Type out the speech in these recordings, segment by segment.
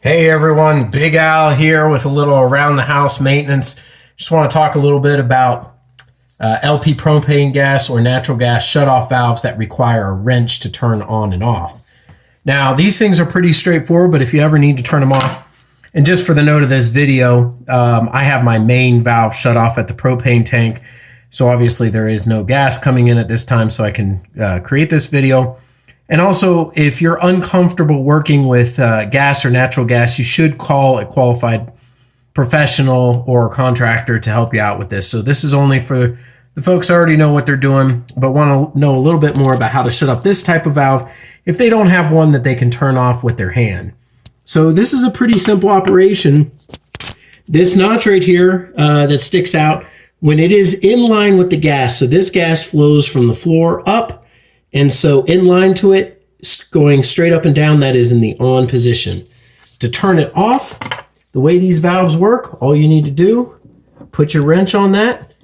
Hey everyone, Big Al here with a little around the house maintenance. Just want to talk a little bit about LP propane gas or natural gas shutoff valves that require a wrench to turn on and off. Now these things are pretty straightforward, but if you ever need to turn them off, and just for the note of this video, I have my main valve shut off at the propane tank. So obviously there is no gas coming in at this time, so I can create this video. And also, if you're uncomfortable working with gas or natural gas, you should call a qualified professional or contractor to help you out with this. So this is only for the folks who already know what they're doing, but want to know a little bit more about how to shut up this type of valve if they don't have one that they can turn off with their hand. So this is a pretty simple operation. This notch right here that sticks out, when it is in line with the gas, so this gas flows from the floor up, and so in line to it, going straight up and down, that is in the on position. To turn it off, the way these valves work, all you need to do, put your wrench on that,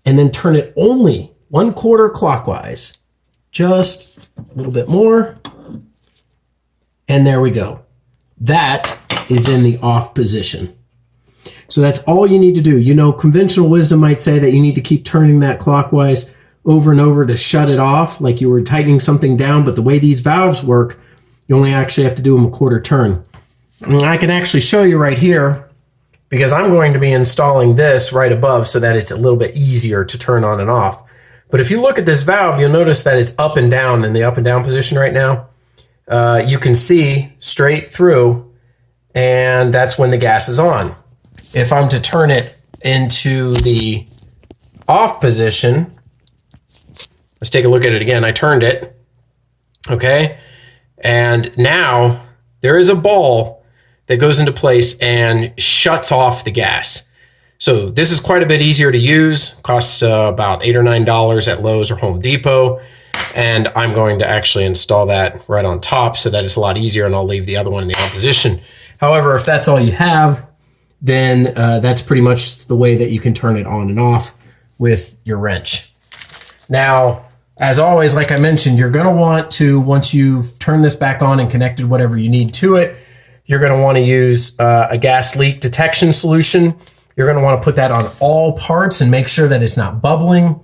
and then turn it only 1/4 clockwise. Just a little bit more, and there we go. That is in the off position. So that's all you need to do. You know, conventional wisdom might say that you need to keep turning that clockwise over and over to shut it off, like you were tightening something down, but the way these valves work, you only actually have to do them a 1/4 turn. And I can actually show you right here, because I'm going to be installing this right above so that it's a little bit easier to turn on and off. But if you look at this valve, you'll notice that it's up and down in the up and down position right now. You can see straight through, and that's when the gas is on. If I'm to turn it into the off position, let's take a look at it again. I turned it, okay? And now there is a ball that goes into place and shuts off the gas. So this is quite a bit easier to use. Costs about $8 or $9 at Lowe's or Home Depot. And I'm going to actually install that right on top so that it's a lot easier, and I'll leave the other one in the on position. However, if that's all you have, then that's pretty much the way that you can turn it on and off with your wrench. Now, as always, like I mentioned, you're going to want to, once you've turned this back on and connected whatever you need to it, you're going to want to use a gas leak detection solution. You're going to want to put that on all parts and make sure that it's not bubbling,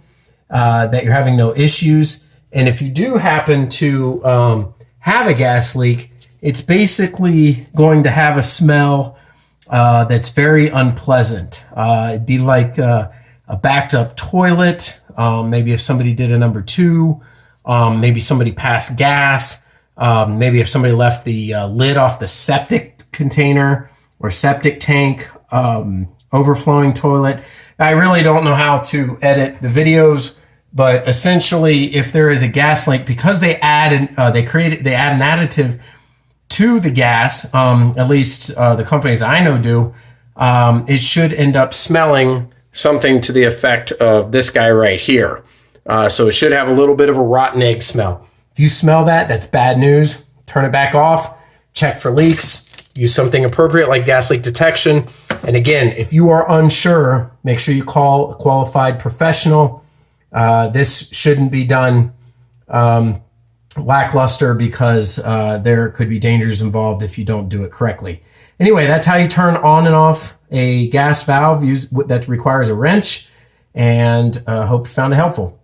that you're having no issues. And if you do happen to have a gas leak, it's basically going to have a smell that's very unpleasant. It'd be like a backed up toilet. Maybe if somebody did a number 2, maybe somebody passed gas, maybe if somebody left the lid off the septic container or septic tank, overflowing toilet. I really don't know how to edit the videos, but essentially if there is a gas leak, because they add an additive to the gas, at least the companies I know do, it should end up smelling something to the effect of this guy right here. So it should have a little bit of a rotten egg smell. If you smell that, that's bad news. Turn it back off, check for leaks, use something appropriate like gas leak detection. And again, if you are unsure, make sure you call a qualified professional. This shouldn't be done lackluster, because there could be dangers involved if you don't do it correctly. Anyway, that's how you turn on and off a gas valve that requires a wrench, and hope you found it helpful.